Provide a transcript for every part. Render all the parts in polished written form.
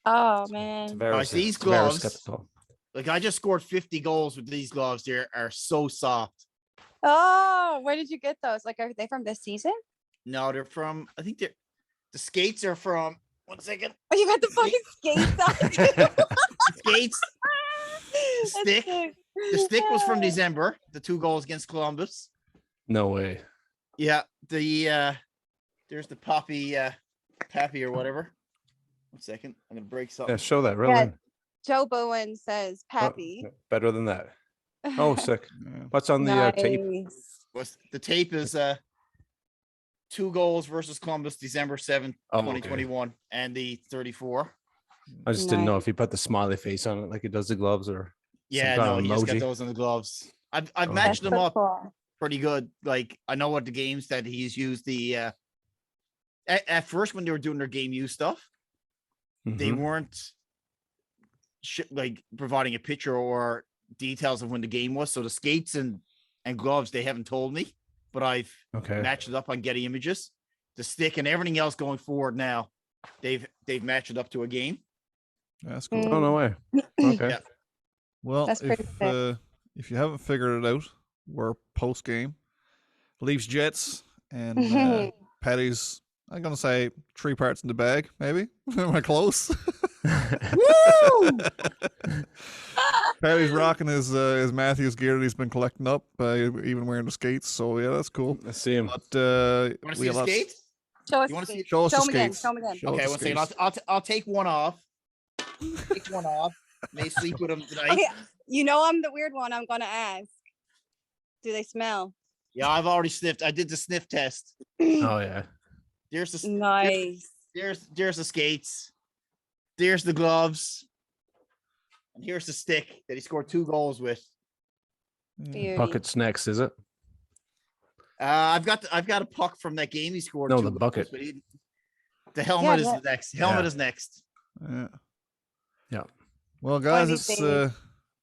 Oh It's man. very, Guys, these it's very gloves, skeptical. like I just scored 50 goals with these gloves. They are so soft. Oh, where did you get those? Like, are they from this season? No, they're from, I think the skates are from, 1 second. Oh, you got the fucking skates on too. Skates. The That's stick. sick. The stick was from December, the 2 goals against Columbus. No way. Yeah, there's the Pappy or whatever. 1 second. I'm gonna break something. Yeah, show that really. Yeah. Joe Bowen says Pappy. Better than that. Oh, sick. What's on the tape? Was the tape is 2 goals versus Columbus, December 7th, 2021, and the 34. I just didn't know if he put the smiley face on it like he does the gloves or Yeah, some kind no, of he just got emoji. those on the gloves. I've matched them up Cool. pretty good. Like I know what the games that he's used the at first when they were doing their game use stuff, they Mhm. weren't like providing a picture or details of when the game was. So the skates and gloves they haven't told me, but I've matched it up on Getty Images. The stick and everything else going forward now, they've matched it up to a game. That's cool. Oh, no way. Okay. Yeah. Well, That's pretty sick. if you haven't figured it out, we're post game. Leafs Jets and Patty's. I'm gonna say 3 parts in the bag, maybe. Am I close? Woo! Patty's rocking his Matthews gear that he's been collecting up, even wearing the skates. So yeah, that's cool. Let's see him. But You want to see the skates? Show us You wanna the see- skates. show us the Show 'em again. skates. Show 'em again. Show us Okay, the 1 second. skates. I'll take one off. Take one off. May sleep with them tonight. Okay, you know I'm the weird one. I'm gonna ask. Do they smell? Yeah, I've already sniffed. I did the sniff test. Oh yeah. There's the Nice. there's the skates. There's the gloves. And here's the stick that he scored 2 goals with. Beauty. Bucket's next, is it? I've got a puck from that game he scored. No, 2 the goals, bucket. but the helmet Yeah, is next. Helmet Yeah. is next. Yeah. Yeah. Well, guys, do you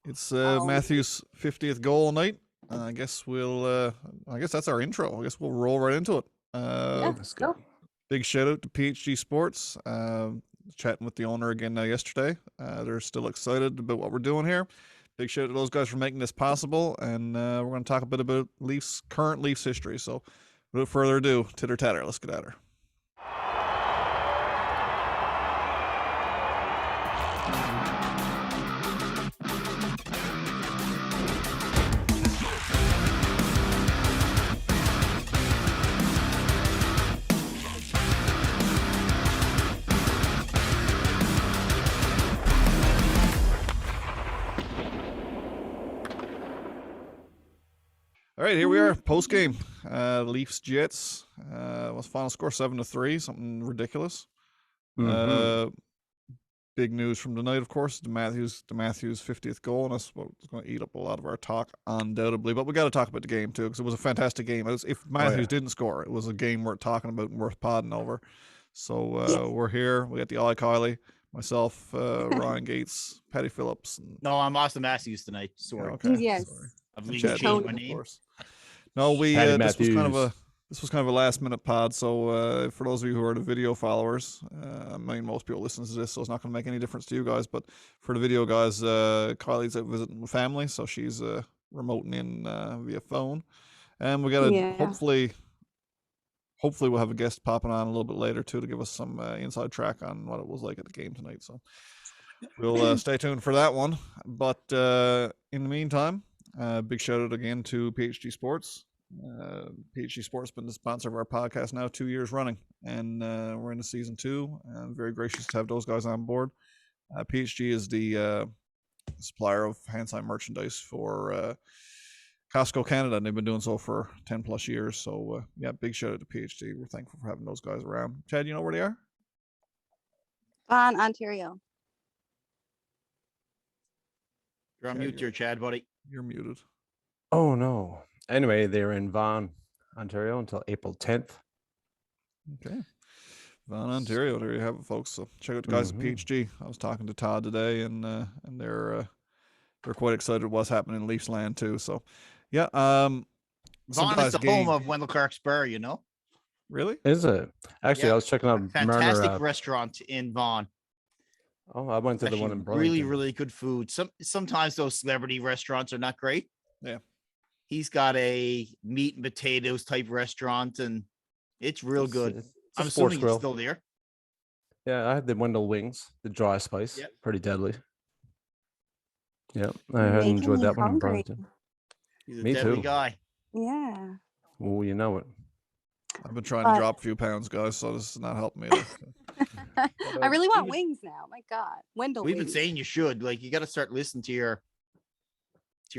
it's think? Matthew's 50th goal night. I guess that's our intro. I guess we'll roll right into it. Let's go. Big shout out to PHG Sports. Chatting with the owner again yesterday. They're still excited about what we're doing here. Big shout out to those guys for making this possible. And we're going to talk a bit about current Leafs history. So without further ado, titter tatter, let's get at her. All right, here we are, post game. Leafs Jets. Was final score 7-3, something ridiculous. Big news from tonight, of course, the Matthews 50th goal, and that's what's going to eat up a lot of our talk, undoubtedly. But we got to talk about the game too, because it was a fantastic game. If Matthews didn't score, it was a game worth talking about and worth podding over. So we're here. We got the Ollie Kiley, myself, Ryan Gates, Patty Phillips. And, No, I'm Austin Matthews tonight. Sorry. okay, Yes. sorry. I've And legally Chad changed Bowman, my of name. course. No, Patty this was kind of Matthews. a last minute pod. So for those of you who are the video followers, I mean most people listen to this, so it's not going to make any difference to you guys. But for the video guys, Kylie's out visiting with family, so she's remoting in via phone, and we got to hopefully we'll have a guest popping on a little bit later too to give us some inside track on what it was like at the game tonight. So we'll stay tuned for that one. But in the meantime, big shout out again to PHG Sports. PHG Sports has been the sponsor of our podcast now 2 years running, and we're into season 2. I'm very gracious to have those guys on board. PHG is the supplier of hand sign merchandise for Costco Canada, and they've been doing so for 10 plus years. So yeah, big shout out to PHG. We're thankful for having those guys around. Chad, you know where they are? Vaughan, Ontario. You're on mute here, Chad, buddy. You're muted. Oh no. Anyway, they're in Vaughan, Ontario until April 10th. Okay. Vaughan, Ontario. There you have it, folks. So check out the guys at PHG. I was talking to Todd today, and they're quite excited what's happening in Leafs land too. So yeah. Vaughan is the home of Wendell Clark Spur, you know? Really? Is it? Actually, I was checking out fantastic Marner, restaurant in Vaughan. Oh, I went to the one in Actually, really, Burlington. really good food. Sometimes those celebrity restaurants are not great. Yeah. He's got a meat and potatoes type restaurant, and it's real good. It's I'm a sports assuming grill. it's still there. Yeah, I had the Wendell wings, the dry spice. Yep. Pretty deadly. Yeah, I You're had making enjoyed me that one in hungry. Burlington. He's a Me deadly too. guy. Yeah. Oh, you know it. I've been trying But- to drop a few pounds, guys, so this is not helping me. Either. I really want we've wings now. My God, Wendell. We've been wings. saying you should. Like, you got to start listening to your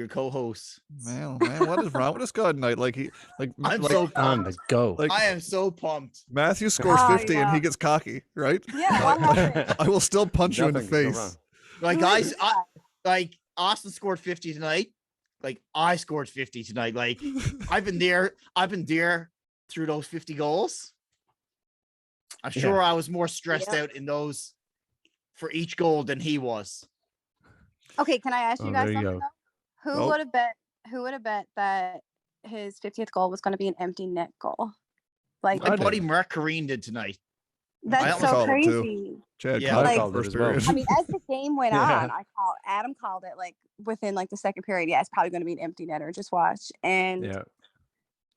co-hosts. Man, oh man, what is wrong with this guy tonight? Like I'm like, so On pumped. the go. like I am so pumped. Matthew scores Oh, 50 and yeah. he gets cocky, right? Yeah, 100. I will still punch you in the Nothing can go face. wrong. Like, Who is that? like Austin scored 50 tonight. Like, I scored 50 tonight. Like, I've been there through those 50 goals. I'm Yeah. sure I was more stressed Yep. out in those for each goal than he was. Okay, can I ask you Oh, guys there you something? go. Though? Nope. Who would have bet that his 50th goal was going to be an empty net goal? Like My I buddy did. Mark Kareen did tonight. that's almost so called it too. crazy. Chad Yeah. called I it called the it first as well. period. I mean, as the game went Yeah. on, Adam called it like within like the second period. Yeah, it's probably going to be an empty netter. Just watch, and Yeah.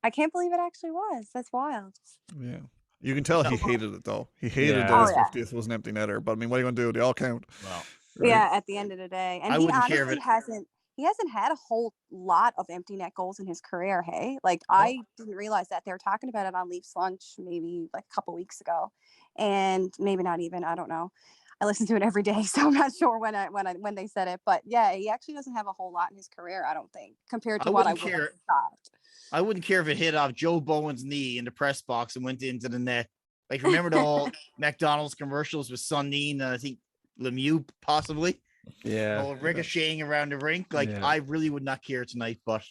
I can't believe it actually was. That's wild. Yeah. You can tell he hated it though. He hated Yeah. that his Oh, yeah. 50th was an empty netter. But I mean, what are you gonna do? They all count. Well, right? Yeah, at the end of the day, and I he wouldn't care if honestly hasn't had a whole lot of empty net goals in his career. Hey, like I didn't realize that they were talking about it on Leafs Lunch maybe like a couple weeks ago, and maybe not even. I don't know. I listen to it every day, so I'm not sure when they said it. But yeah, he actually doesn't have a whole lot in his career. I don't think compared to I what I wouldn't would have care. thought. I wouldn't care if it hit off Joe Bowen's knee in the press box and went into the net. Like, remember the whole McDonald's commercials with Sundin and I think Lemieux possibly? Yeah. All ricocheting around the rink. Like, Yeah. I really would not care tonight, but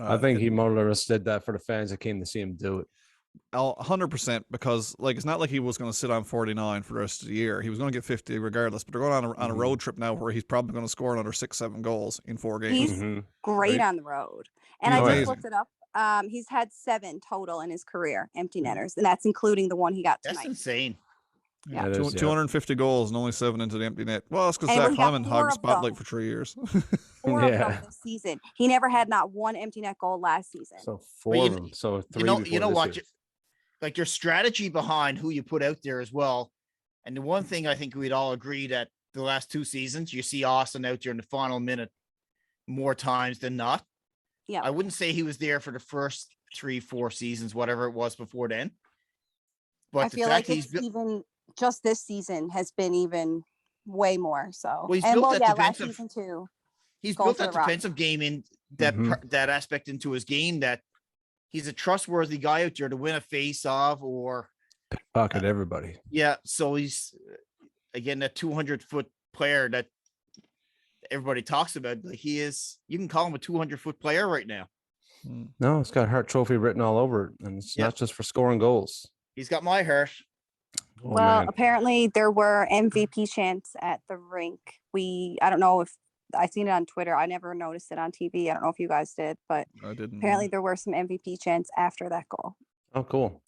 I think he more or less did that for the fans that came to see him do it. 100% because like it's not like he was going to sit on 49 for the rest of the year. He was going to get 50 regardless. But they're going on a Mhm. road trip now where he's probably going to score another 6-7 goals in 4 games. He's Mhm. great Right. on the road. And He's I just amazing. looked it up. He's had 7 total in his career, empty netters, and that's including the one he got that's tonight. insane. Yeah. It is, yeah. 250 goals and only 7 into the empty net. Well, that's because And Zach we got Hyman 4 hogged the of them. spotlight for 3 years. 4 of Yeah. them this season. He never had not one empty net goal last season. So 4 you of kn- them. So 3 You know before what? this year. Like, your strategy behind who you put out there as well. And the one thing I think we'd all agree that the last 2 seasons, you see Austin out there in the final minute more times than not. Yeah. I wouldn't say he was there for the first 3-4 seasons, whatever it was before then. But I the feel fact like he's it's built, even just this season has been even way more so. Well, he's and built well, that yeah, last defensive- season too. he's goal built for that the Rock. defensive game in that Mhm. that aspect into his game, that he's a trustworthy guy out there to win a face-off or Pocket everybody. yeah. So he's again that 200-foot player that everybody talks about. Like, he is. You can call him a 200-foot player right now. No, it's got Hart Trophy written all over it. And it's Yep. not just for scoring goals. He's got my heart. Oh, Well, man. apparently there were MVP chants at the rink. I don't know if I seen it on Twitter. I never noticed it on TV. I don't know if you guys did, but I didn't. apparently there were some MVP chants after that goal. Oh, cool.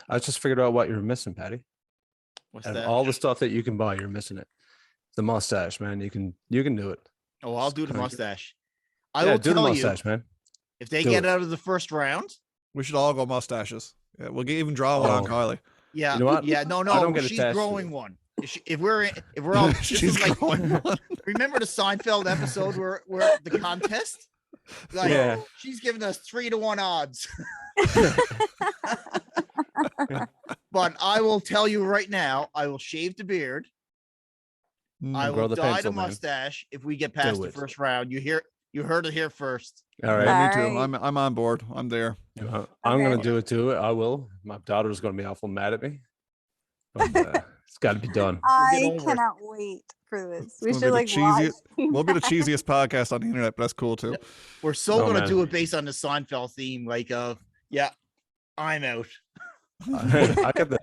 I just figured out what you're missing, Patty. What's Out of that? all the stuff that you can buy, you're missing it. The mustache, man. You can do it. Oh, I'll do the Kinda- mustache. I Yeah, will do the tell mustache, you, man. if they Do get it. out of the first round, We should all go mustaches. Yeah, we'll even draw one on Oh. Kylie. yeah, You know what? yeah, no, I don't get she's attached to growing it. one. If we're all, this She's is like, growing one. remember the Seinfeld episode where the contest? Like, Yeah. she's giving us 3-1 odds. But I will tell you right now, I will shave the beard. I grow will the dye pencil, the man. mustache if we get past Do the it. first round. You heard it here first. All Yeah, right. me too. Alright. I'm on board. I'm there. I'm going Okay. to do it too. I will. My daughter's going to be awful mad at me. But, it's got to be done. I over it. cannot wait for this. We gonna should be like the watch. We'll be the cheesiest podcast on the internet, but that's cool too. We're so Oh, gonna man. do it based on the Seinfeld theme, like yeah, I'm out. I got the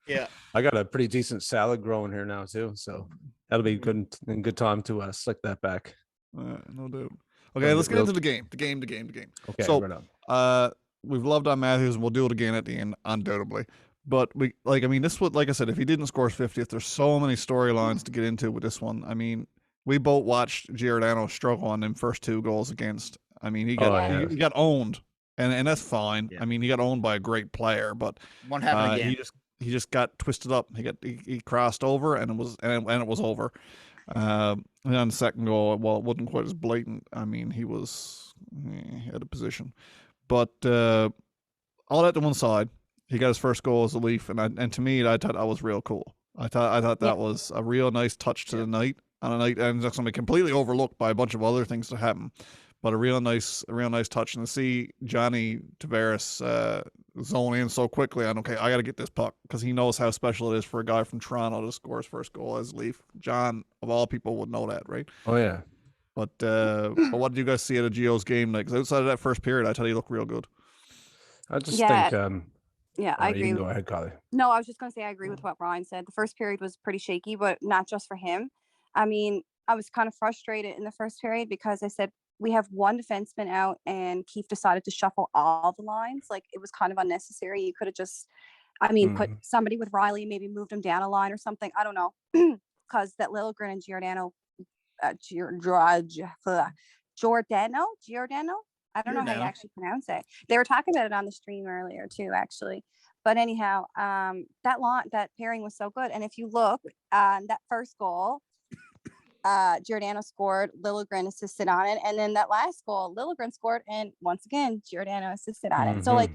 Yeah. I got a pretty decent salad growing here now too, so that'll be good in good time to slick that back. No doubt. From Okay, the let's get real- into the game. The game. Okay, So- right on. We've loved on Matthews, and we'll do it again at the end, undoubtedly. But this would, like I said, if he didn't score his 50th, there's so many storylines to get into with this one. I mean, we both watched Giordano struggle on them first 2 goals against. I mean, he got owned, and that's fine. Yeah. I mean, he got owned by a great player, but One happened again. He just got twisted up. He crossed over, and it was over. And on the second goal, well, it wasn't quite as blatant. I mean, he had a position, but all that to one side. He got his first goal as a Leaf, and to me, I thought that was real cool. I thought that was a real nice touch to the night, on a night, and it's going to be completely overlooked by a bunch of other things that happen. But a real nice touch, and to see Johnny Tavares zone in so quickly on, okay, I got to get this puck, because he knows how special it is for a guy from Toronto to score his first goal as a Leaf. John, of all people, would know that, right? Oh yeah. But what did you guys see at a Gio's game? Like, 'cause outside of that first period, I tell you, he looked real good. I just think. I agree. Go ahead, Carly. No, I was just going to say I agree with what Ryan said. The first period was pretty shaky, but not just for him. I mean, I was kind of frustrated in the first period because I said we have one defenseman out, and Keefe decided to shuffle all the lines. Like, it was kind of unnecessary. You could have just, put somebody with Riley, maybe moved him down a line or something. I don't know, because that Lilligren and Giordano. I don't know how you actually pronounce it. They were talking about it on the stream earlier too, actually. But anyhow, that pairing was so good. And if you look, that first goal, Giordano scored, Lilligren assisted on it, and then that last goal, Lilligren scored, and once again, Giordano assisted on it. So, like,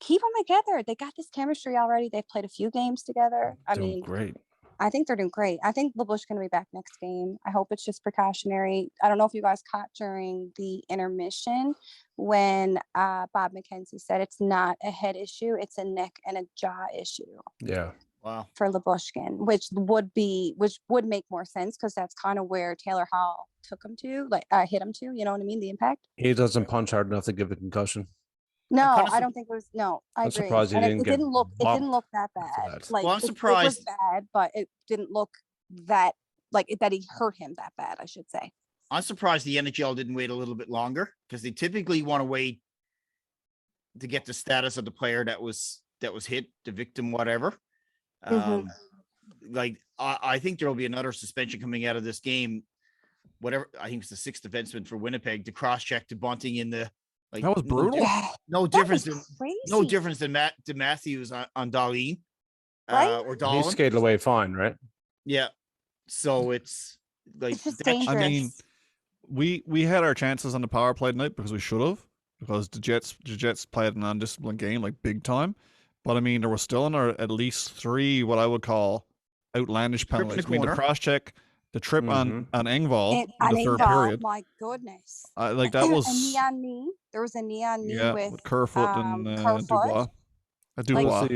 keep them together. They got this chemistry already. They've played a few games together. Great. I think they're doing great. I think LaBush going to be back next game. I hope it's just precautionary. I don't know if you guys caught during the intermission when Bob McKenzie said it's not a head issue, it's a neck and a jaw issue. Yeah. Wow. For Labushkin, which would make more sense, because that's kind of where Taylor Hall took him to, like hit him to. You know what I mean? The impact. He doesn't punch hard enough to give a concussion. No, I don't think it was. No, I agree. Surprised and it didn't look that bad. Like, well, I'm It surprised. was bad, but it didn't look that that he hurt him that bad, I should say. I'm surprised the NHL didn't wait a little bit longer, because they typically want to wait to get the status of the player that was hit, the victim, whatever. Like, I think there will be another suspension coming out of this game. Whatever, I think it's the 6th defenseman for Winnipeg to cross-check to Bunting in the. Like, that was brutal. No difference than Matthews on Darlene, right? Or Dahlin. He skated away fine, right? Yeah. So it's like, it's just dangerous. I mean, we had our chances on the power play tonight, because we should have, because the Jets played an undisciplined game, like, big time. But I mean, there was still at least 3 what I would call outlandish penalties. I mean, the cross check, the trip on Engvall in the third period. My goodness! Like, that was a knee on knee. There was a knee on knee with Kerfoot and Dubois.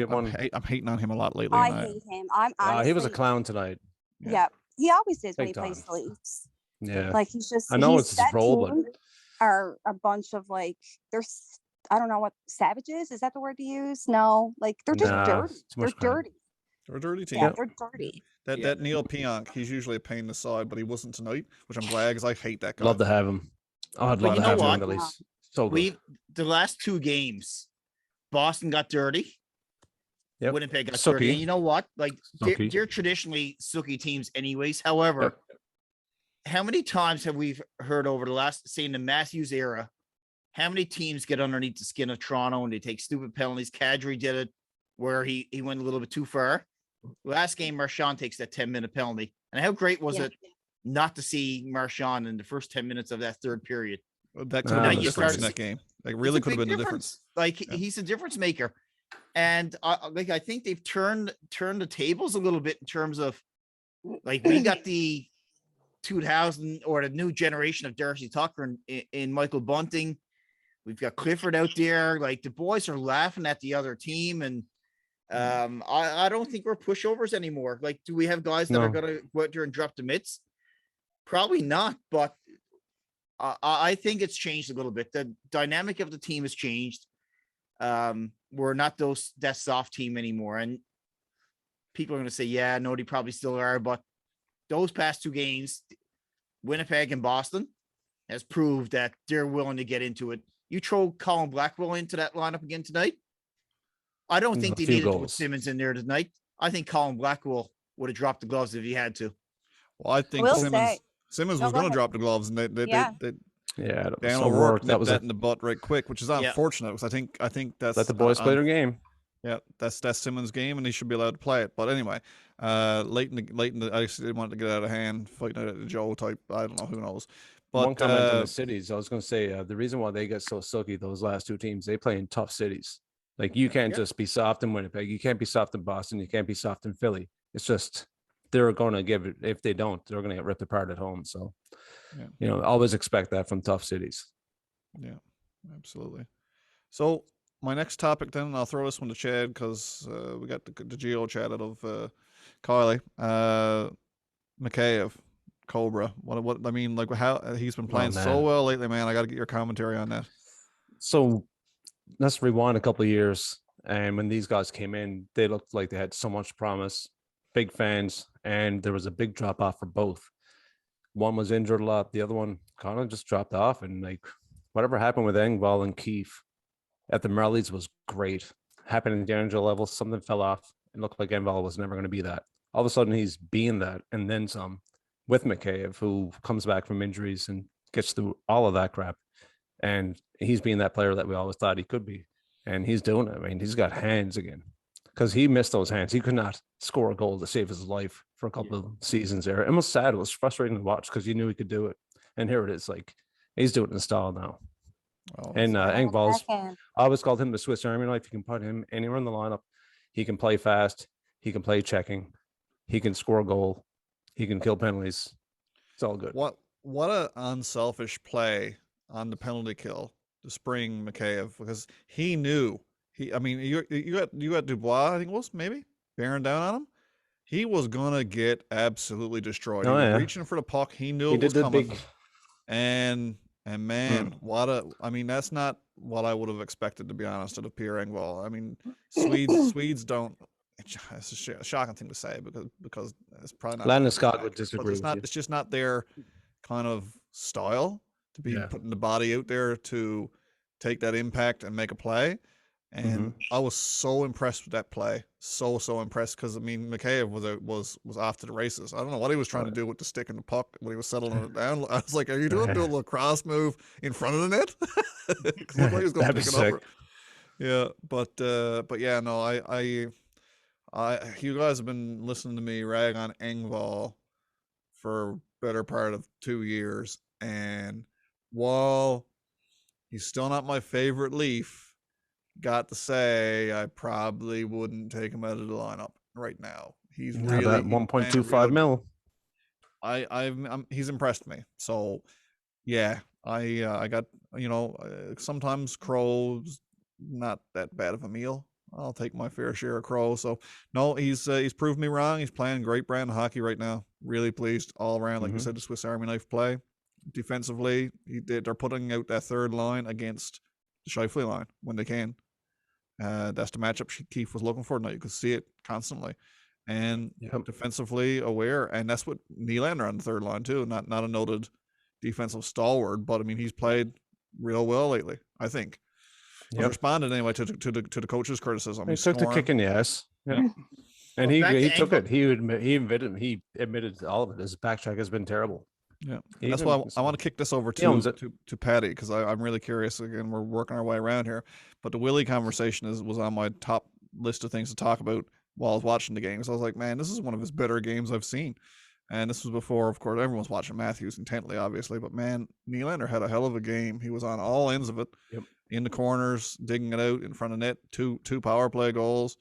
I'm hating on him a lot lately. I hate him. I'm honestly, he was a clown tonight. Yeah, he always is when he Big plays the Leafs. Yeah, like, he's just. I know it's his role, but are a bunch of, like, there's, I don't know what, savages, is that the word to use? No, like, they're just dirty. They're dirty. They're a dirty team. Yeah, they're dirty. That Neil Pionk, he's usually a pain in the side, but he wasn't tonight, which I'm glad, because I hate that guy. Love to have him. Oh, I'd love to have him at least. So good. The last 2 games, Boston got dirty. Yep. Winnipeg got dirty. And you know what? Like, they're traditionally sooky teams anyways. However, how many times have we heard over the last, say, in the Matthews era, how many teams get underneath the skin of Toronto and they take stupid penalties? Kadri did it, where he went a little bit too far. Last game, Marchand takes that 10-minute penalty. And how great was it not to see Marchand in the first 10 minutes of that third period? That could have been the difference in that game. Like, really could have been the difference. Like, he's a difference maker. And I think they've turned the tables a little bit in terms of, like, we got the 2000 or the new generation of Darcy Tucker in Michael Bunting. We've got Clifford out there. Like, the boys are laughing at the other team, and I don't think we're pushovers anymore. Like, do we have guys that are going to go out there and drop the mitts? Probably not, but I think it's changed a little bit. The dynamic of the team has changed. We're not that soft team anymore, and people are going to say, yeah, no, they probably still are, but those past 2 games, Winnipeg and Boston, has proved that they're willing to get into it. You throw Colin Blackwell into that lineup again tonight, I don't think A they few needed to put goals. Simmons in there tonight. I think Colin Blackwell would have dropped the gloves if he had to. Well, I think will Simmons say- Simmons No, was go going to ahead. drop the gloves, and Yeah. Yeah, that was Dan some O'Rourke work. That nipped was that in the butt right quick, which is Yeah. unfortunate because I think that's let the boys play their game. Yeah, that's Simmons' game, and he should be allowed to play it. But anyway, late in the, I just didn't want to get out of hand, fighting out at the Joe type. I don't know, who knows. But One comment on the cities, I was going to say the reason why they get so silky, those last two teams, they play in tough cities. Like you can't just be soft in Winnipeg, you can't be soft in Boston, you can't be soft in Philly. It's just they're going to give it. If they don't, they're going to get ripped apart at home. So, always expect that from tough cities. Yeah, absolutely. So my next topic, then, and I'll throw this one to Chad because we got the Geo chat out of Kylie. Mikheyev, Cobra. What I mean, like how he's been playing so well lately, man. I got to get your commentary on that. So let's rewind a couple of years. And when these guys came in, they looked like they had so much promise, big fans, and there was a big drop off for both. One was injured a lot. The other one kind of just dropped off. And like whatever happened with Engvall and Keefe at the Marlies was great. Happened in the Angel level, something fell off. It looked like Engvall was never going to be that. All of a sudden, he's being that and then some with Mikheyev, who comes back from injuries and gets through all of that crap. And he's being that player that we always thought he could be. And he's doing it. I mean, he's got hands again because he missed those hands. He could not score a goal to save his life for a couple of seasons there. It was sad. It was frustrating to watch because you knew he could do it. And here it is. Like he's doing it in style now. Oh, and Engvall's, I always called him the Swiss Army knife. You can put him anywhere in the lineup. He can play fast. He can play checking. He can score a goal. He can kill penalties. It's all good. What an unselfish play on the penalty kill to spring Mikheyev, because he knew you got Dubois, I think it was, maybe bearing down on him. He was gonna get absolutely destroyed. He was reaching for the puck. He knew it was coming. And man, that's not what I would have expected, to be honest, out of Pierre Engvall. I mean, Swedes don't. It's a shocking thing to say because it's probably not. Landon Scott would disagree. It's just not their kind of style to be putting the body out there to take that impact and make a play. And I was so impressed with that play. So impressed, because I mean, Mikheyev was off to the races. I don't know what he was trying to do with the stick and the puck when he was settling it down. I was like, "Are you do a little cross move in front of the net?" Looked like he was going to pick it up. Yeah, but yeah, no, you guys have been listening to me rag on Engvall for better part of 2 years, and while he's still not my favorite Leaf, got to say I probably wouldn't take him out of the lineup right now. He's really that 1.25 mil. He's impressed me. So yeah, I got, sometimes Crow's not that bad of a meal. I'll take my fair share of Crow. So no, he's proved me wrong. He's playing great brand of hockey right now. Really pleased all around. Like you said, the Swiss Army knife play. Defensively, they're putting out that third line against the Scheifele line when they can. That's the matchup Keefe was looking for. Now you can see it constantly, and defensively aware. And that's what Nylander on the third line too. Not a noted defensive stalwart, but I mean, he's played real well lately, I think. He responded anyway to the coach's criticism. He took the kick in the ass. Yeah. And he took it. He admitted all of it. His back check has been terrible. Yeah, and that's why I want to kick this over to Patty, because I'm really curious. Again, we're working our way around here, but the Willie conversation was on my top list of things to talk about while I was watching the game. So I was like, man, this is one of his better games I've seen. And this was before, of course, everyone was watching Matthews intently, obviously. But man, Nylander had a hell of a game. He was on all ends of it, in the corners, digging it out in front of net. Two power play goals.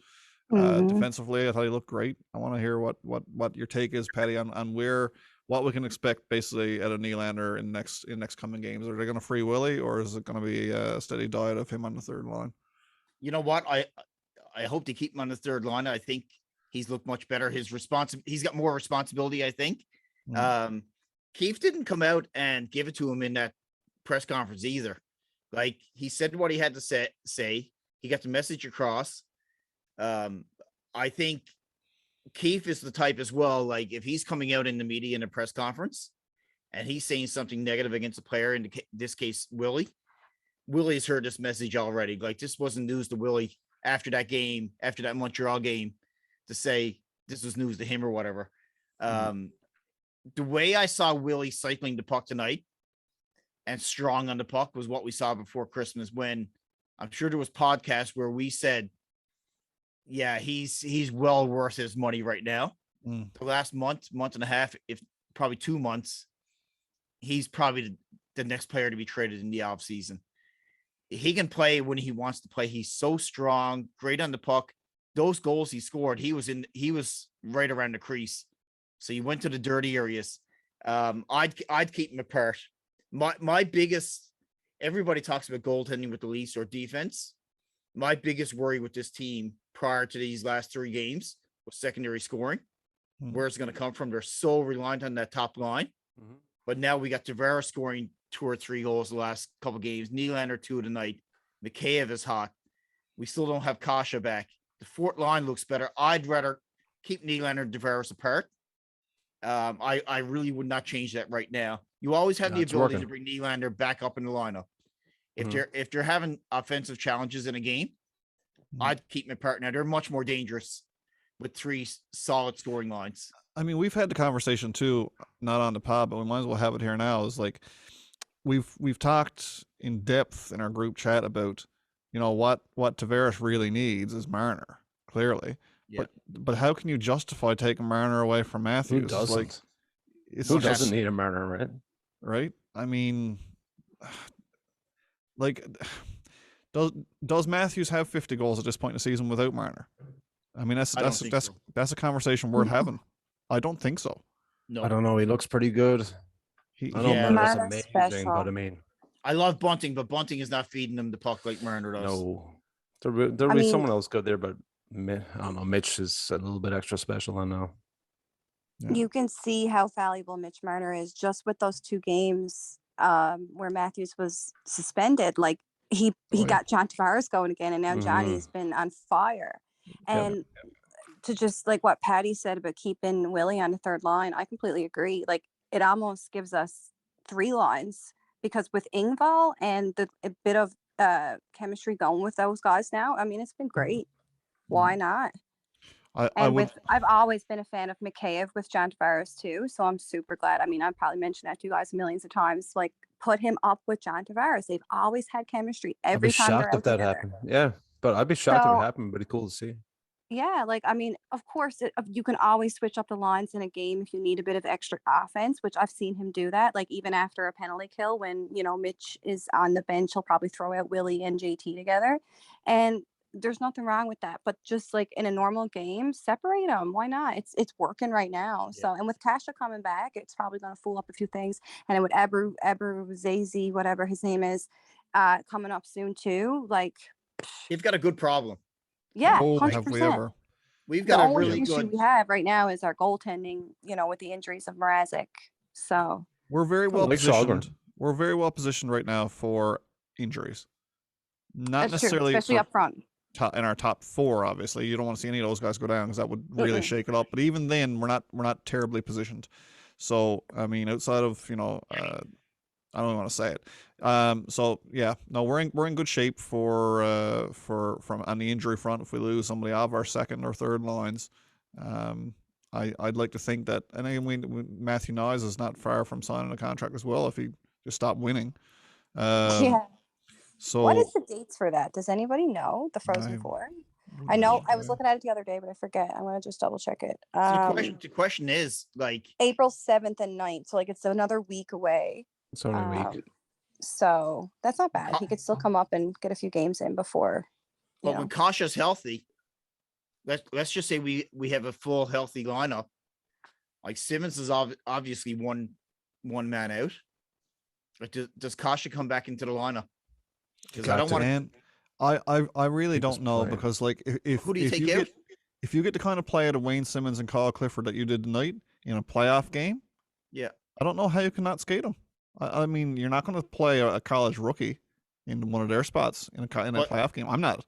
Defensively, I thought he looked great. I want to hear what your take is, Patty, on what we can expect basically out of Nylander in next coming games. Are they going to free Willie, or is it going to be a steady diet of him on the third line? You know what? I hope to keep him on the third line. I think he's looked much better. He's got more responsibility, I think. Keefe didn't come out and give it to him in that press conference either. Like, he said what he had to say. He got the message across. I think Keefe is the type as well. Like, if he's coming out in the media in a press conference and he's saying something negative against a player, in this case, Willie's heard this message already. Like, this wasn't news to Willie after that game, after that Montreal game, to say this was news to him or whatever. The way I saw Willie cycling the puck tonight and strong on the puck was what we saw before Christmas, when I'm sure there was podcasts where we said, yeah, he's well worth his money right now. The last month and a half, if probably 2 months, he's probably the next player to be traded in the offseason. He can play when he wants to play. He's so strong, great on the puck. Those goals he scored, he was right around the crease. So he went to the dirty areas. I'd keep him apart. My biggest, everybody talks about goaltending with the Leafs or defense. My biggest worry with this team prior to these last 3 games was secondary scoring. Where it's going to come from. They're so reliant on that top line. But now we got Tavares scoring 2 or 3 goals the last couple of games. Nylander 2 tonight. Mikheyev is hot. We still don't have Kasha back. The fourth line looks better. I'd rather keep Nylander and Tavares apart. I really would not change that right now. You always have the ability to bring Nylander back up in the lineup. If they're having offensive challenges in a game, I'd keep them apart. Now they're much more dangerous with 3 solid scoring lines. I mean, we've had the conversation too, not on the pod, but we might as well have it here now. Is like we've talked in depth in our group chat about, what Tavares really needs is Marner, clearly. Yeah. But how can you justify taking Marner away from Matthews? Who doesn't? Who doesn't need a Marner, right? Right? I mean, like, does Matthews have 50 goals at this point in the season without Marner? I mean, that's a conversation worth having. I don't think so. No, I don't know. He looks pretty good. I know Marner's amazing, but I mean, I love Bunting, but Bunting is not feeding him the puck like Marner does. No, there'll be someone else good there, but I don't know. Mitch is a little bit extra special, I know. Yeah. You can see how valuable Mitch Marner is just with those 2 games where Matthews was suspended. Like he got John Tavares going again, and now Johnny's been on fire. And to just like what Patty said about keeping Willie on the third line, I completely agree. Like it almost gives us 3 lines, because with Engvall and a bit of chemistry going with those guys now, I mean, it's been great. Why not? I've always been a fan of Mikheyev with John Tavares too, so I'm super glad. I mean, I've probably mentioned that to you guys millions of times. Like, put him up with John Tavares. They've always had chemistry every time they're out together. I'd be shocked if that happened. Yeah, but I'd be shocked if it happened. But it's cool to see. Yeah, like, I mean, of course, you can always switch up the lines in a game if you need a bit of extra offense, which I've seen him do that. Like, even after a penalty kill, when, Mitch is on the bench, he'll probably throw out Willie and JT together. And there's nothing wrong with that. But just like in a normal game, separate them. Why not? It's working right now. Yeah. So, and with Kasha coming back, it's probably going to fool up a few things. And then with Zazie, whatever his name is, coming up soon too. Like, you've got a good problem. Yeah, 100%. We've got a really good. We have right now is our goaltending. With the injuries of Mrazek. So we're very well positioned. We're very well positioned right now for injuries. Not necessarily, true, especially up front. In our top 4, obviously, you don't want to see any of those guys go down because that would really shake it up. But even then, we're not terribly positioned. So I mean, outside of I don't want to say it. So yeah, no, we're in good shape from on the injury front. If we lose somebody off our second or third lines, I'd like to think that, and I mean, Matthew Nyes is not far from signing a contract as well if he just stopped winning. Yeah. So what is the dates for that? Does anybody know? The Frozen Four? I know I was looking at it the other day, but I forget. I'm gonna just double check it. The question is like April 7th and 9th. So like it's another week away. It's only a week. So that's not bad. He could still come up and get a few games in before. But when Kasha's healthy, let's just say we have a full healthy lineup. Like Simmons is obviously one man out. But does Kasha come back into the lineup? Because I don't want to. I really don't know, because like if who do you take out? If you get the kind of play out of Wayne Simmons and Kyle Clifford that you did tonight in a playoff game, yeah, I don't know how you cannot skate them. I mean, you're not going to play a college rookie in one of their spots in a playoff game. I'm not.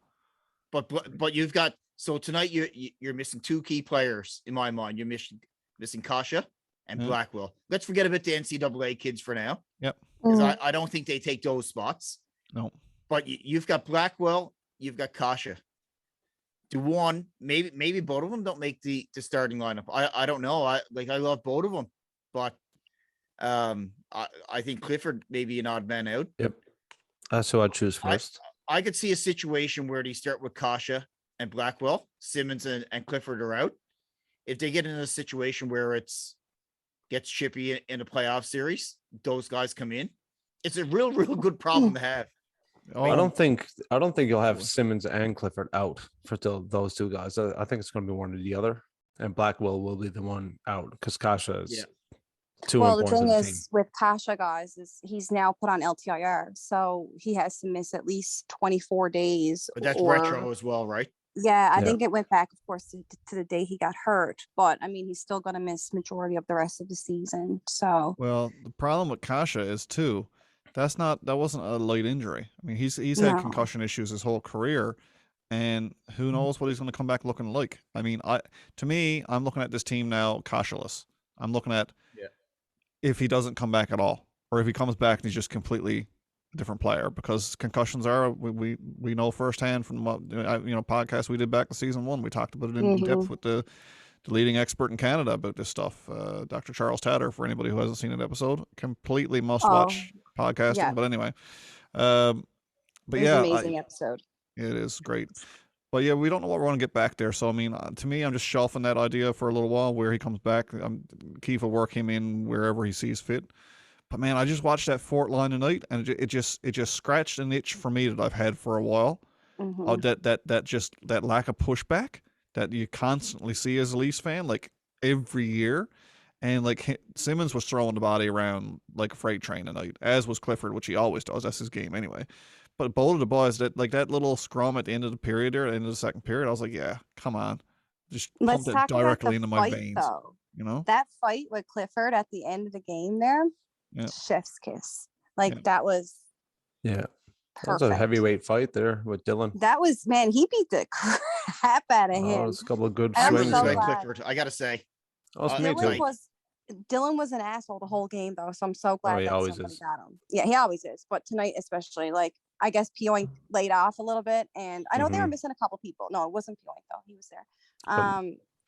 But you've got, so tonight you're missing 2 key players in my mind. You're missing Kasha and Blackwell. Let's forget about the NCAA kids for now. Yep. Because I don't think they take those spots. No. But you've got Blackwell, you've got Kasha. maybe both of them don't make the starting lineup. I don't know. I love both of them, but I think Clifford may be an odd man out. Yep. That's who I'd choose first. I could see a situation where they start with Kasha and Blackwell, Simmons and Clifford are out. If they get in a situation where gets chippy in a playoff series, those guys come in. It's a real good problem to have. I don't think you'll have Simmons and Clifford out for those two guys. I think it's going to be one or the other, and Blackwell will be the one out because Kasha is too important. Well, the thing to the is with Kasha, guys, is he's now put on LTIR, so he has to miss at least 24 days. But that's retro as well, right? Yeah, I think it went back, of course, to the day he got hurt. But I mean, he's still going to miss majority of the rest of the season. So, well, the problem with Kasha is too, that wasn't a light injury. I mean, he's had concussion issues his whole career, and who knows what he's going to come back looking like. I mean, I'm looking at this team now Kasha-less. I'm looking at if he doesn't come back at all, or if he comes back and he's just completely different player, because concussions are we know firsthand from what podcast we did back in season 1. We talked about it in depth with the leading expert in Canada about this stuff, Dr. Charles Tatter. For anybody who hasn't seen an episode, completely must watch podcasting. Yeah. But anyway, but it's an amazing episode. It is great. But yeah, we don't know what we're going to get back there. So I mean, to me, I'm just shelving that idea for a little while. Where he comes back, Keith will work him in wherever he sees fit. But man, I just watched that Fort line tonight, and it just scratched an itch for me that I've had for a while. That lack of pushback that you constantly see as a Leafs fan, like every year, and like Simmons was throwing the body around like a freight train tonight, as was Clifford, which he always does. That's his game anyway. But both of the boys, that little scrum at the end of the period there, at the end of the second period, I was like, yeah, come on, just pumped it directly into my veins. Though. You know, that fight with Clifford at the end of the game there. Yeah. Chef's kiss. That was perfect. That's a heavyweight fight there with Dylan. That was, man, he beat the crap out of him. It was a couple of good swings. Clifford, I gotta say. Dylan was an asshole the whole game though, so I'm so glad he that always somebody is. got him. Yeah, he always is. But tonight especially, I guess Pioink laid off a little bit, and I know they were missing a couple people. No, it wasn't Pioink though. He was there.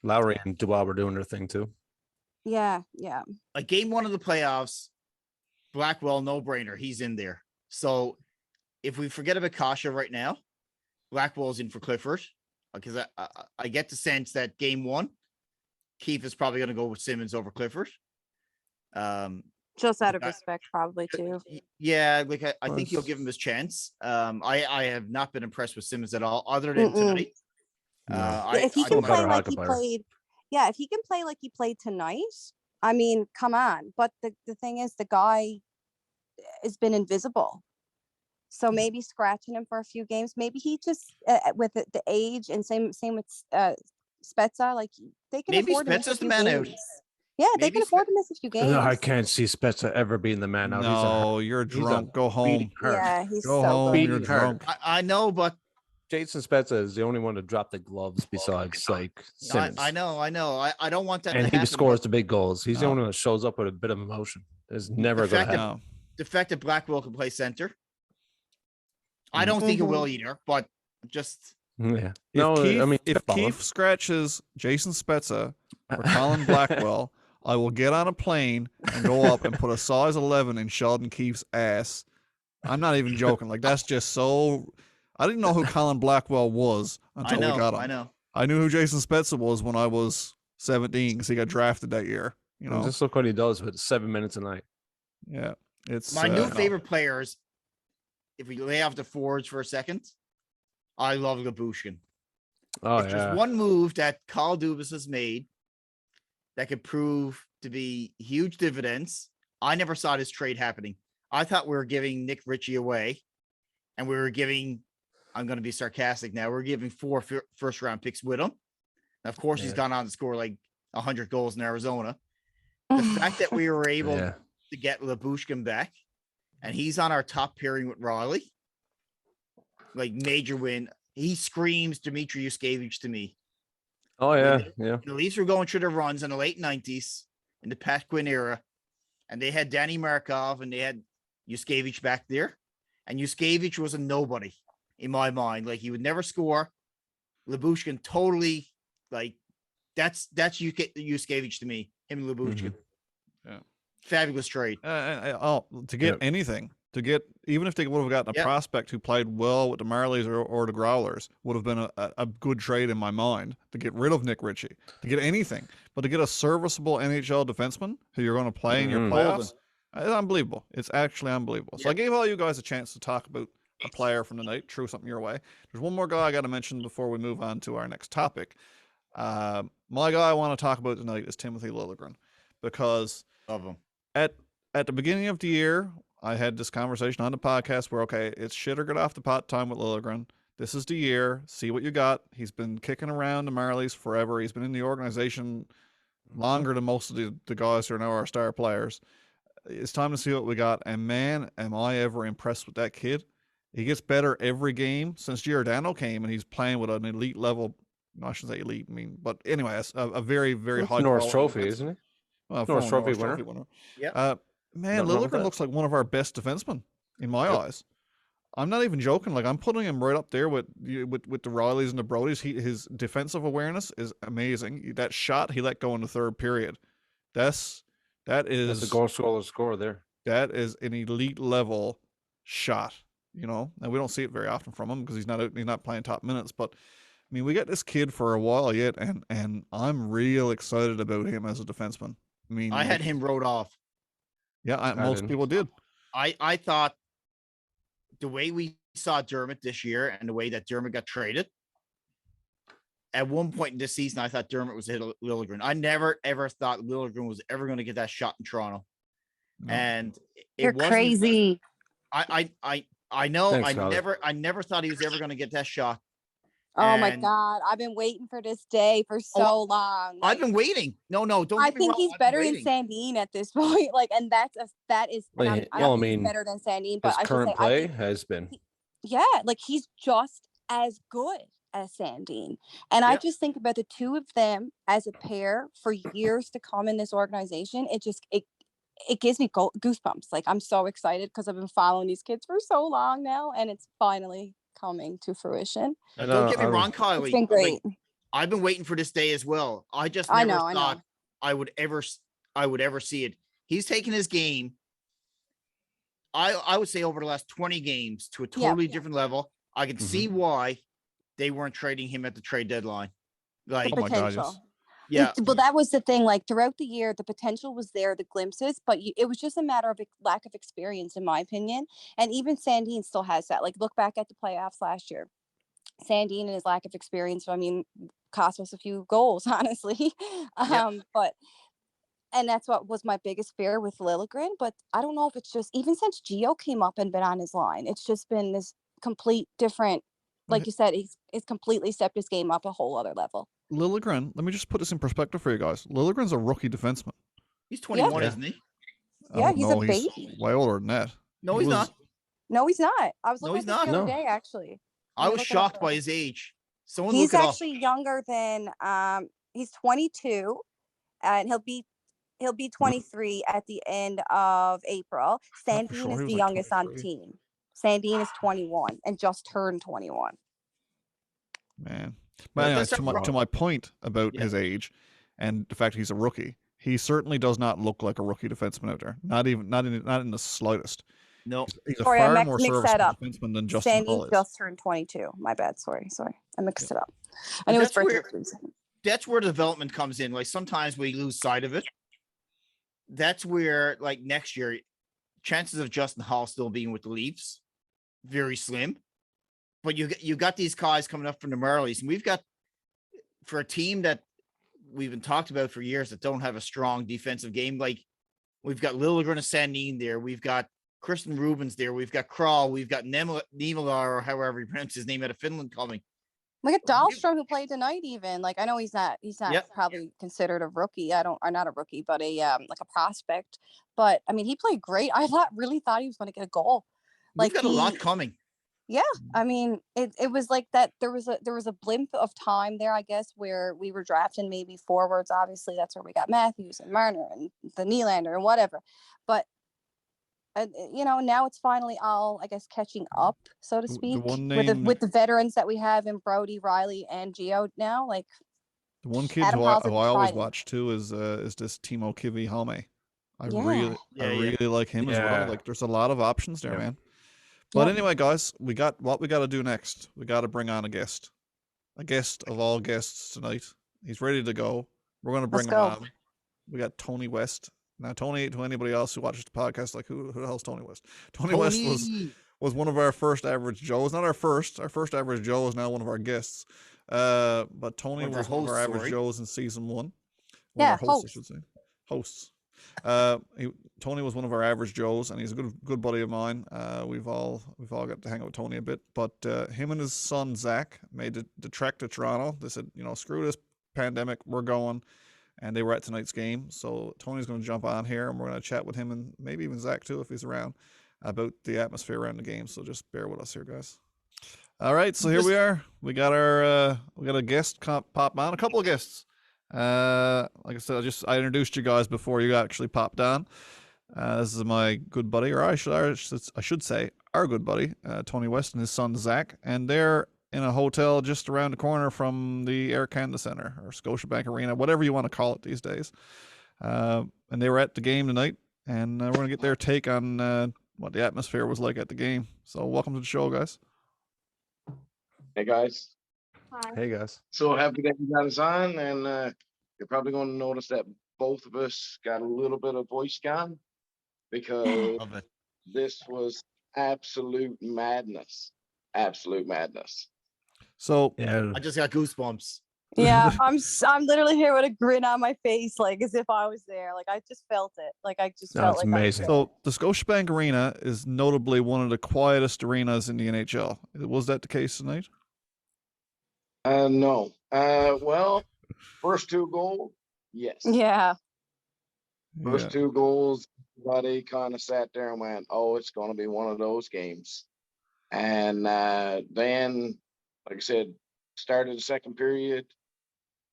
Lowry and Dubois were doing their thing too. Yeah. Like game 1 of the playoffs, Blackwell, no brainer. He's in there. So if we forget about Kasha right now, Blackwell's in for Clifford, because I get the sense that game 1, Keith is probably going to go with Simmons over Clifford. Just out of respect, probably too. Yeah, I think he'll give him his chance. I have not been impressed with Simmons at all, other than tonight. If he can play like he played, if he can play like he played tonight, I mean, come on. But the thing is, the guy has been invisible. So maybe scratching him for a few games. Maybe he just with the age, and same with Spezza. They can maybe afford Spezza's the man out. Yeah, they can afford to miss a few games. No, I can't see Spezza ever being the man out. No, you're drunk. Go home. Yeah, he's go so home. good. You're drunk. I know, but Jason Spezza is the only one to drop the gloves besides Simmons. I know. I don't want that. And to happen, he scores the big goals. He's the only one that shows up with a bit of emotion. It's never going to happen. The fact that Blackwell can play center, I don't think it will either. But just if Keith scratches Jason Spezza or Colin Blackwell, I will get on a plane and go up and put a size 11 in Sheldon Keefe's ass. I'm not even joking. That's just so. I didn't know who Colin Blackwell was until we got him. I know. I knew who Jason Spezza was when I was 17 because he got drafted that year. Just look what he does with 7 minutes a night. Yeah, it's my new favorite players. If we lay off the forwards for a second, I love Lyubushkin. There's one move that Kyle Dubas has made that could prove to be huge dividends. I never saw this trade happening. I thought we were giving Nick Ritchie away, and we were giving, I'm going to be sarcastic now, we're giving 4 first-round picks with him. And of course, he's gone on to score 100 goals in Arizona. The fact that we were able to get Lyubushkin back, and he's on our top pairing with Riley, major win. He screams Dmitry Yuskevich to me. Oh, yeah. The Leafs were going through their runs in the late 90s in the Pat Quinn era, and they had Danny Markov and they had Yuskevich back there. And Yuskevich was a nobody in my mind. He would never score, Lyubushkin totally like that's Yuskevich to me. Him and Lyubushkin. Yeah. Fabulous trade. To get anything, even if they would have gotten a prospect who played well with the Marlies or the Growlers, would have been a good trade in my mind to get rid of Nick Ritchie, to get anything, but to get a serviceable NHL defenseman who you're going to play in your playoffs, it's unbelievable. It's actually unbelievable. So I gave all you guys a chance to talk about a player from the night, threw something your way. There's one more guy I got to mention before we move on to our next topic. My guy I want to talk about tonight is Timothy Lilligren, because Love him. At the beginning of the year, I had this conversation on the podcast where, okay, it's shit or get off the pot time with Lilligren. This is the year. See what you got. He's been kicking around the Marlies forever. He's been in the organization longer than most of the guys who are now our star players. It's time to see what we got. And man, am I ever impressed with that kid. He gets better every game since Giordano came, and he's playing with an elite level. No, I shouldn't say elite, but anyway, a very, very high Norris Trophy, isn't it? Norris Trophy winner. Yeah. Man, Lilligren looks like one of our best defensemen in my eyes. I'm not even joking. Like, I'm putting him right up there with the Rileys and the Brodies. His defensive awareness is amazing. That shot he let go in the third period, that's a goal scorer there. That is an elite level shot, and we don't see it very often from him because he's not playing top minutes. But I mean, we got this kid for a while yet, and I'm real excited about him as a defenseman. I mean, I had him wrote off. Yeah, most people did. I thought the way we saw Dermott this year and the way that Dermott got traded, at one point in this season, I thought Dermott was hit Lilligren. I never, ever thought Lilligren was ever going to get that shot in Toronto. No. And you're crazy. I know. Thanks, I never thought he was ever going to get that shot. Oh my God. I've been waiting for this day for so long. I've been waiting. No, don't. I think he's better than Sandin at this point. Like, and that is I don't think he's better than Sandin, but his current play has been. Like he's just as good as Sandin. And I just think about the two of them as a pair for years to come in this organization. It gives me goosebumps. Like, I'm so excited because I've been following these kids for so long now, and it's finally coming to fruition. Don't get me wrong, Kylie. It's been great. I've been waiting for this day as well. I just never thought I would ever see it. He's taken his game, I would say, over the last 20 games to a totally different level. I can see why they weren't trading him at the trade deadline. Like, the potential. Yeah. Well, that was the thing. Like, throughout the year, the potential was there, the glimpses, but it was just a matter of lack of experience, in my opinion. And even Sandin still has that. Like, look back at the playoffs last year. Sandin and his lack of experience, I mean, cost us a few goals, honestly. But that's what was my biggest fear with Lilligren. But I don't know if it's just, even since Gio came up and been on his line, it's just been this complete different, like you said, he's completely stepped his game up a whole other level. Lilligren, let me just put this in perspective for you guys. Lilligren's a rookie defenseman. He's 21, isn't he? Yeah, he's a baby. He's way older than that. No, he's not. No, he's not. I was looking at the other day, actually. I was shocked by his age. He's actually younger than he's 22, and he'll be 23 at the end of April. Sandin is the youngest on the team. Sandin is 21 and just turned 21. Man. But anyway, to my point about his age and the fact he's a rookie, he certainly does not look like a rookie defenseman out there. Not in the slightest. No, he's a far more serviceable defenseman than Justin Holl is. Just turned 22. My bad. Sorry. I mixed it up. I knew it was that's where development comes in. Like, sometimes we lose sight of it. That's where, like, next year, chances of Justin Holl still being with the Leafs, very slim. But you got these guys coming up from the Marlies, and we've got, for a team that we've been talked about for years that don't have a strong defensive game, like, we've got Lilligren and Sandin there, we've got Kristen Rubens there, we've got Kral, we've got Niemela, or however he pronounces his name, out of Finland coming. We got Dahlstrom, who played tonight. Even, like, I know he's not probably considered a rookie. Or not a rookie, but like a prospect. But I mean, he played great. I really thought he was going to get a goal. Like, we've got a lot coming. Yeah, I mean, it was like that. There was a blimp of time there, I guess, where we were drafting maybe forwards. Obviously, that's where we got Matthews and Marner and the Nylander and whatever. But now it's finally all, I guess, catching up, so to speak, with the veterans that we have in Brody, Riley, and Gio now. Like the one kid who I always watch too is this Timo Kivi Halme. I really like him as well. Like there's a lot of options there, man. But anyway, guys, we got to do next. We got to bring on a guest of all guests tonight. He's ready to go. We're going to bring him on. We got Tony West. Now, Tony, to anybody else who watches the podcast, like who the hell's Tony West? Tony West was one of our first average Joes. Not our first. Our first average Joe is now one of our guests. But Tony was one of our average Joes in season 1. Hosts, I should say. Hosts. Tony was one of our average Joes, and he's a good buddy of mine. We've all got to hang out with Tony a bit, but him and his son Zach made the trek to Toronto. They said, screw this pandemic, we're going, and they were at tonight's game. So Tony's going to jump on here, and we're going to chat with him and maybe even Zach too if he's around about the atmosphere around the game. So just bear with us here, guys. All right, so here we are. We got a guest pop on, a couple of guests. Like I said, I introduced you guys before you actually popped on. This is my good buddy, or I should say our good buddy, Tony West and his son Zach, and they're in a hotel just around the corner from the Air Canada Centre or Scotiabank Arena, whatever you want to call it these days. And they were at the game tonight, and we're gonna get their take on what the atmosphere was like at the game. So welcome to the show, guys. Hey guys. Hi. Hey guys. So happy that you got us on, and you're probably going to notice that both of us got a little bit of voice gone because this was absolute madness. Absolute madness. So I just got goosebumps. Yeah, I'm literally here with a grin on my face, like as if I was there. Like I just felt it. Like I just felt like amazing. So the Scotiabank Arena is notably one of the quietest arenas in the NHL. Was that the case tonight? No. Well, first 2 goals, yes. Yeah. First 2 goals, everybody kind of sat there and went, "Oh, it's going to be one of those games." And then, like I said, started the second period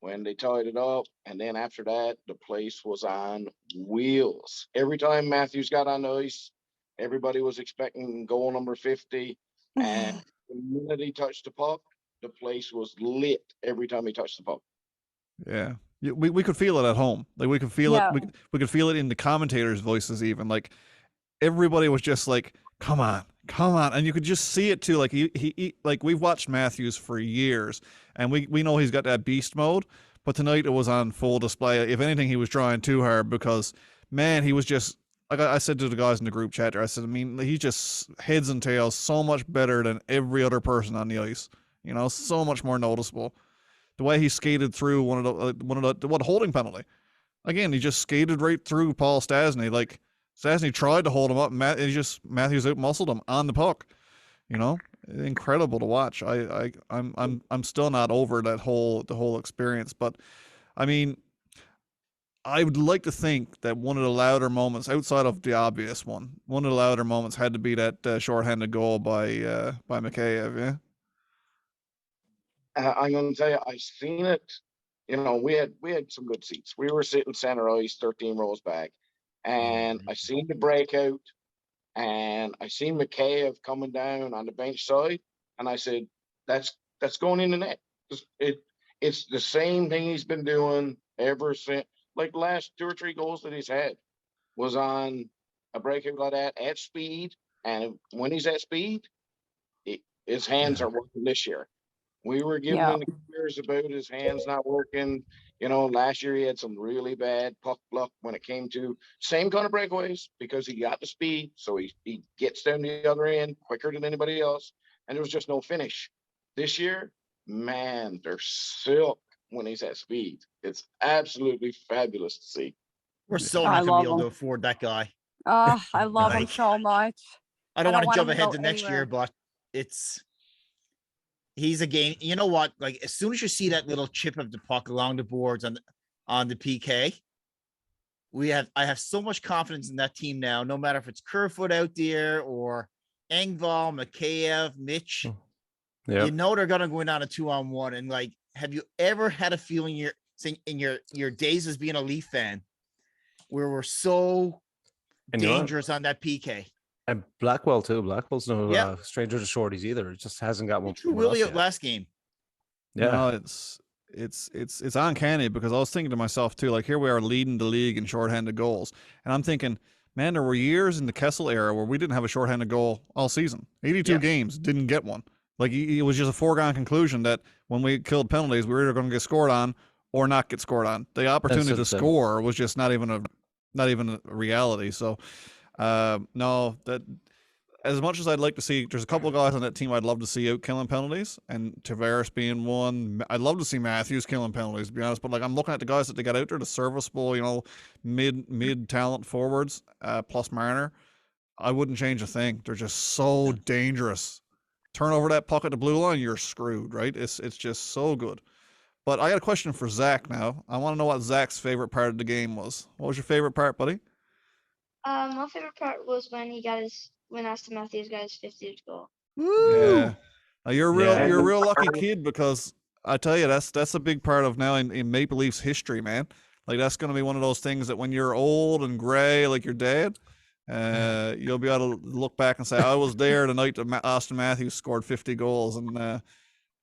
when they tied it up, and then after that, the place was on wheels. Every time Matthews got on the ice, everybody was expecting goal number 50, and the minute he touched the puck, the place was lit every time he touched the puck. Yeah. We could feel it at home. Like we could feel it. We could feel it in the commentators' voices even. Like everybody was just like, come on. And you could just see it too. Like he like we've watched Matthews for years and we know he's got that beast mode, but tonight it was on full display. If anything, he was trying too hard because man, he was just, like I said to the guys in the group chat there, I said, I mean, he's just heads and tails so much better than every other person on the ice. So much more noticeable. The way he skated through one of the holding penalty. Again, he just skated right through Paul Stastny. Like Stastny tried to hold him up, and Matthews out-muscled him on the puck. Incredible to watch. I'm still not over the whole experience, but I mean, I would like to think that one of the louder moments, outside of the obvious one of the louder moments had to be that shorthanded goal by Mikheyev. Yeah. I'm going to tell you, I seen it. We had some good seats. We were sitting center ice, 13 rows back, and I seen the breakout, and I seen Mikheyev coming down on the bench side, and I said, "That's going in the net." It's the same thing he's been doing ever since. Like the last 2 or 3 goals that he's had was on a breakout like that at speed, and when he's at speed, his hands are working this year. We were giving him the years about his hands not working. Last year he had some really bad puck luck when it came to same kind of breakaways because he got the speed. So he gets down the other end quicker than anybody else. And there was just no finish. This year, man, they're silk when he's at speed. It's absolutely fabulous to see. We're so not going to be able to afford that guy. Oh, I love him so much. I don't want to jump ahead to next year, but he's a game. You know what? Like as soon as you see that little chip of the puck along the boards on the PK, I have so much confidence in that team now. No matter if it's Kerfoot out there or Engvall, Mikheyev, Mitch, they're going to go in on a 2-on-1. And like, have you ever had a feeling in your days as being a Leaf fan where we're so dangerous on that PK? And Blackwell too. Blackwell's no Yeah. stranger to shorties either. It just hasn't got one. Drew Willie out last game. Yeah, No, it's uncanny because I was thinking to myself too, like here we are leading the league in shorthanded goals, and I'm thinking, man, there were years in the Kessel era where we didn't have a shorthanded goal all season. 82 games, didn't get one. Like it was just a foregone conclusion that when we killed penalties, we were either going to get scored on or not get scored on. The opportunity to score was just not even a reality. So, no, that as much as I'd like to see, there's a couple of guys on that team I'd love to see out killing penalties, and Tavares being one. I'd love to see Matthews killing penalties, to be honest. But like I'm looking at the guys that they got out there, the serviceable, mid talent forwards, plus Marner. I wouldn't change a thing. They're just so dangerous. Turn over that puck at the blue line, you're screwed, right? It's just so good. But I got a question for Zach now. I want to know what Zach's favorite part of the game was. What was your favorite part, buddy? My favorite part was when Austin Matthews got his 50th goal. Woo! Yeah. Now you're a real lucky kid, because I tell you that's a big part of now in Maple Leafs history, man. Like that's going to be one of those things that when you're old and gray like your dad, you'll be able to look back and say, I was there the night that Austin Matthews scored 50 goals, and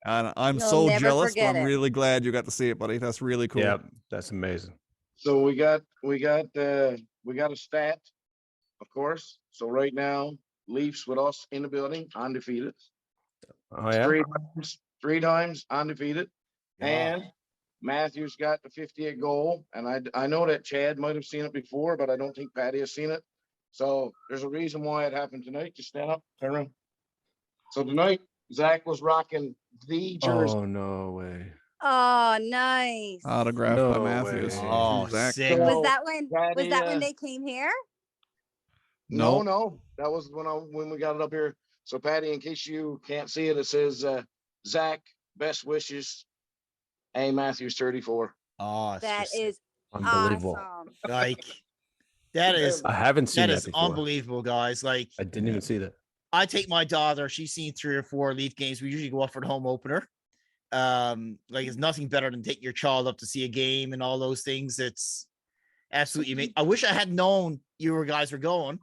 I'm so jealous, but I'm really glad you got to see it, buddy. That's really cool. Yeah, that's amazing. So we got a stat, of course. So right now, Leafs with us in the building, undefeated. Oh yeah, three times undefeated, and Matthews got the 50th goal. And I know that Chad might have seen it before, but I don't think Patty has seen it. So there's a reason why it happened tonight. Just stand up, turn around. So tonight, Zach was rocking the jersey. Oh no way! Oh, nice. Autographed by Matthews. Oh, Zach. sick. So was that when they came here? No. That was when we got it up here. So Patty, in case you can't see it, it says Zach, best wishes, A. Matthews 34. Oh, that is unbelievable. Awesome. Like that is. I haven't seen that before. Unbelievable, guys. Like I didn't even see that. I take my daughter. She's seen 3 or 4 Leaf games. We usually go up for the home opener. Like it's nothing better than taking your child up to see a game and all those things. It's absolutely amazing. I wish I had known you guys were going,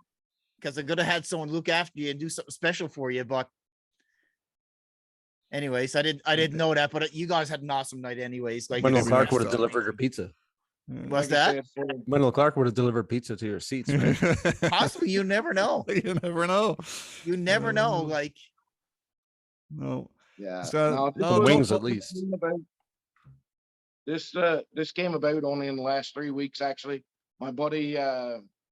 because I could have had someone look after you and do something special for you. But anyways, I didn't know that. But you guys had an awesome night, anyways. Like Wendell Clark would have delivered your pizza. What's that? Wendell Clark would have delivered pizza to your seats, right? Possibly. You never know. You never know. You never know. Like no. Yeah. No wings at least. This came about only in the last 3 weeks, actually. My buddy,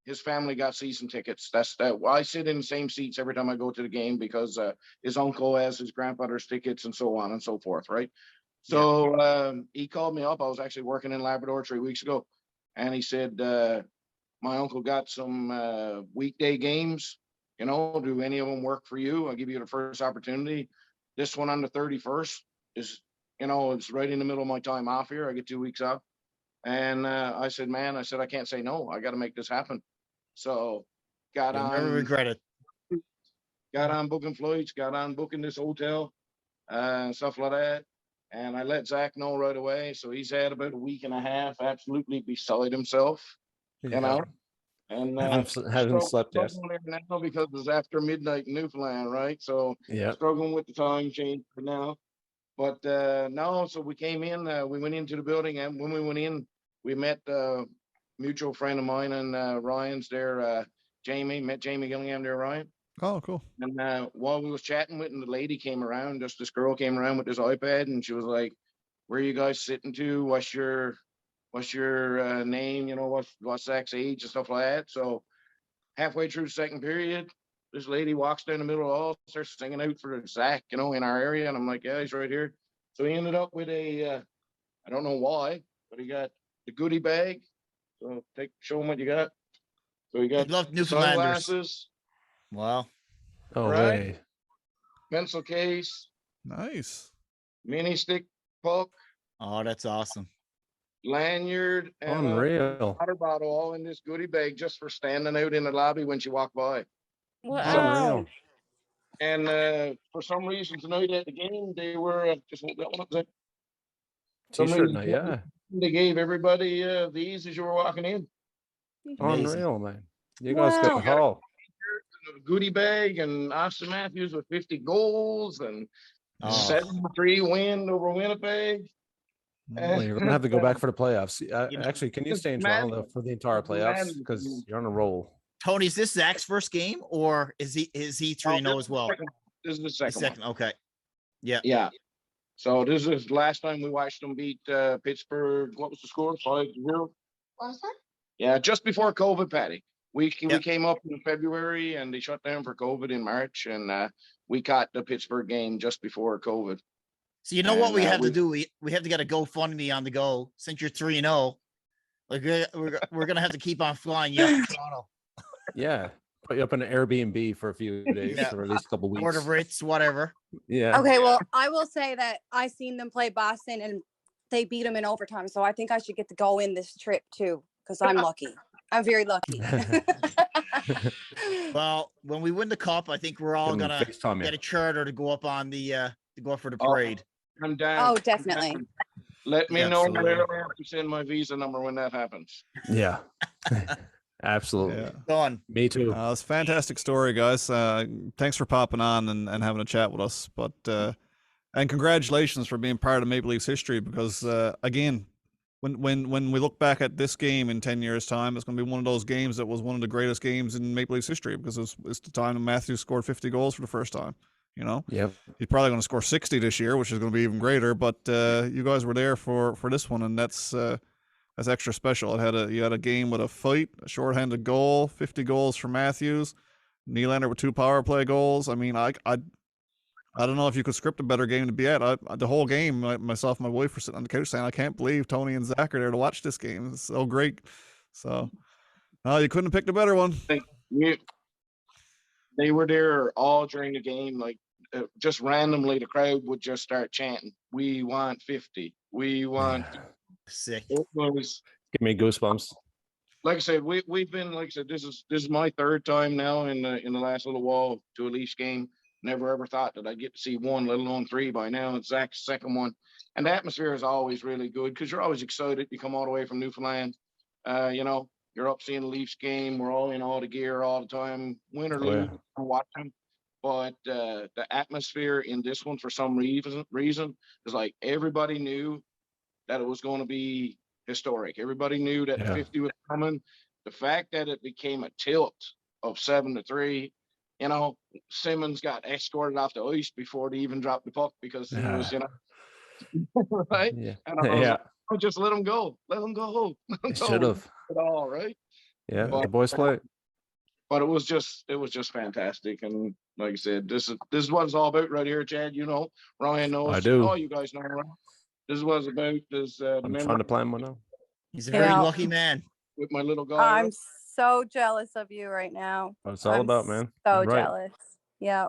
his family got season tickets. I sit in the same seats every time I go to the game, because his uncle has his grandfather's tickets and so on and so forth, right? So he called me up. I was actually working in Labrador 3 weeks ago, and he said, my uncle got some weekday games. Do any of them work for you? I'll give you the first opportunity. This one on the 31st is, it's right in the middle of my time off here. I get 2 weeks off. And I said, man, I can't say no. I got to make this happen. So You'll never regret it. Got on booking flights, got on booking this hotel, and stuff like that. And I let Zach know right away. So he's had about a week and a half absolutely beside himself, And haven't slept yet now because it's after midnight in Newfoundland, right? So struggling with the time change for now. But no, so we came in, we went into the building, and when we went in, we met a mutual friend of mine and Ryan's there, Jamie, met Jamie Gillingham there, Ryan. Oh, cool. And while we was chatting with him, the lady came around, this girl came around with this iPad, and she was like, where are you guys sitting to? What's your name? What's Zach's age and stuff like that. So halfway through the second period, this lady walks down the middle of the hall, starts singing out for Zach, in our area. And I'm like, yeah, he's right here. So he ended up with I don't know why, but he got the goodie bag. So show him what you got. So he got sunglasses. Wow. Oh, right. Pencil case. Nice. Mini stick puck. Oh, that's awesome. Lanyard and unreal. A water bottle all in this goodie bag just for standing out in the lobby when she walked by. Wow. And for some reason tonight at the game, they were just hold that one up there. T-shirt night, yeah. They gave everybody these as you were walking in. Unreal, man. You guys got the haul. goodie bag and Austin Matthews with 50 goals and Oh. 7-3 win over Winnipeg. Well, you're gonna have to go back for the playoffs. Actually, can you Just stay in mad- Toronto for the entire playoffs because you're on a roll? Tony, is this Zach's first game, or is he 3-0 as well? This is the The second, second. one. Okay. Yeah. Yeah. So this is last time we watched them beat Pittsburgh. What was the score? 5-0. What was that? Yeah, just before COVID, Patty. We came up in February and they shut down for COVID in March, and we caught the Pittsburgh game just before COVID. So you know what we have to do? We have to get a GoFundMe on the go. Since you're 3-0, like we're gonna have to keep on flying you up to Toronto. Yeah, put you up in an Airbnb for a few days or at least a couple weeks. Port of Ritz, whatever. Yeah. Okay, well, I will say that I seen them play Boston and they beat them in overtime. So I think I should get to go in this trip too, because I'm lucky. I'm very lucky. Well, when we win the cup, I think we're all Give 'em gonna FaceTime you. get a charter to go up on the to go up for the parade. I'm down. Oh, definitely. Let me know Absolutely. where I have to send my visa number when that happens. Yeah. Absolutely. Yeah. Done. Me too. It's a fantastic story, guys. Thanks for popping on and having a chat with us. But and congratulations for being part of Maple Leafs history, because again, when we look back at this game in 10 years' time, it's going to be one of those games that was one of the greatest games in Maple Leafs history, because it's the time that Matthews scored 50 goals for the first time. You know, Yep. he's probably going to score 60 this year, which is going to be even greater. But you guys were there for this one, and that's extra special. You had a game with a fight, a shorthanded goal, 50 goals for Matthews, Nylander with 2 power play goals. I mean, I don't know if you could script a better game to be at. The whole game, myself and my wife were sitting on the couch saying, I can't believe Tony and Zach are there to watch this game. It's so great. So, no, you couldn't have picked a better one. They were there all during the game. Like, just randomly, the crowd would just start chanting, "We want 50. We want." Sick. It was, Give me goosebumps. like I said, we've been, like I said, this is my third time now in the last little while to a Leafs game. Never ever thought that I'd get to see one, let alone 3 by now. It's Zach's second one. And the atmosphere is always really good because you're always excited. You come all the way from Newfoundland. You're up seeing the Leafs game. We're all in all the gear all the time, win or lose, watching. But the atmosphere in this one, for some reason, is like everybody knew that it was going to be historic. Everybody knew that the 50 was coming. The fact that it became a tilt of 7-3, Simmons got escorted off the ice before they even dropped the puck because he was, right? Yeah. And I was like, oh, just let him go. Let him go. Should have. At all, right? Yeah, the boys play. But it was just fantastic. And like I said, this is what it's all about right here, Chad. Ryan knows. I do. Oh, you guys know, right? This is what it's about. I'm trying to plan one now. He's a very lucky man. With my little guy. I'm so jealous of you right now. That's all about, man. So Right. jealous. Yeah.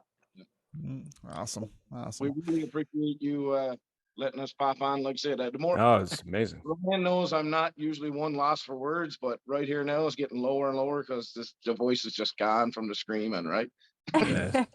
Awesome. We really appreciate you letting us pop on. Like I said, the more It's amazing. Ryan knows I'm not usually one loss for words, but right here now it's getting lower and lower because the voice is just gone from the screaming, right? Yeah.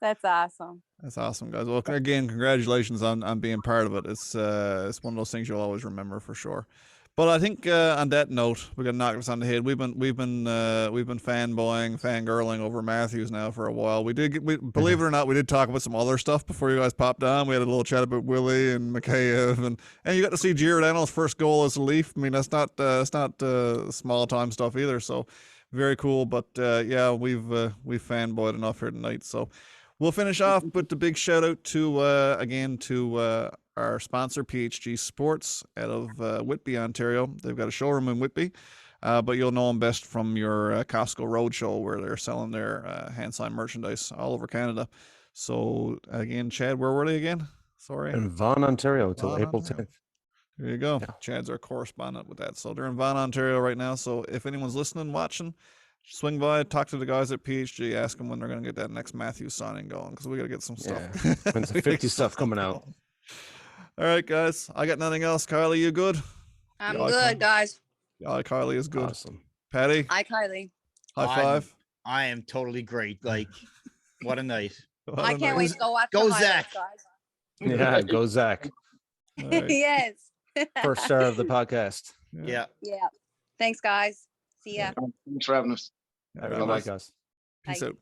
That's awesome. That's awesome, guys. Well, again, congratulations on being part of it. It's one of those things you'll always remember for sure. But I think on that note, we're gonna knock this on the head. We've been fanboying, fangirling over Matthews now for a while. We believe it or not, we did talk about some other stuff before you guys popped on. We had a little chat about Willie and Mikheyev, and you got to see Jared Annal's first goal as a Leaf. I mean, that's not small time stuff either. So very cool. But we've fanboyed enough here tonight. So we'll finish off with the big shout out to our sponsor, PHG Sports, out of Whitby, Ontario. They've got a showroom in Whitby, but you'll know them best from your Costco Roadshow, where they're selling their hand-signed merchandise all over Canada. So, again, Chad, where were they again? Sorry. In Vaughan, Ontario, until April 10th. There you go. Yeah. Chad's our correspondent with that. So they're in Vaughan, Ontario right now. So if anyone's listening, watching, swing by, talk to the guys at PHG, ask them when they're going to get that next Matthews signing going, because we got to get some stuff. Yeah. When's the 50 stuff coming out? All right, guys. I got nothing else. Kylie, you good? I'm good, guys. Yeah, Kylie is good. Awesome. Patty? Hi, Kylie. High five. I am totally great. Like, what a night. I can't wait to go watch Go the highlights, Zach. guys. Yeah, go Zach. All right. Yes. First star of the podcast. Yeah. Yeah. Thanks, guys. See ya. Thanks for having us. All right, bye, guys. Peace Bye. out.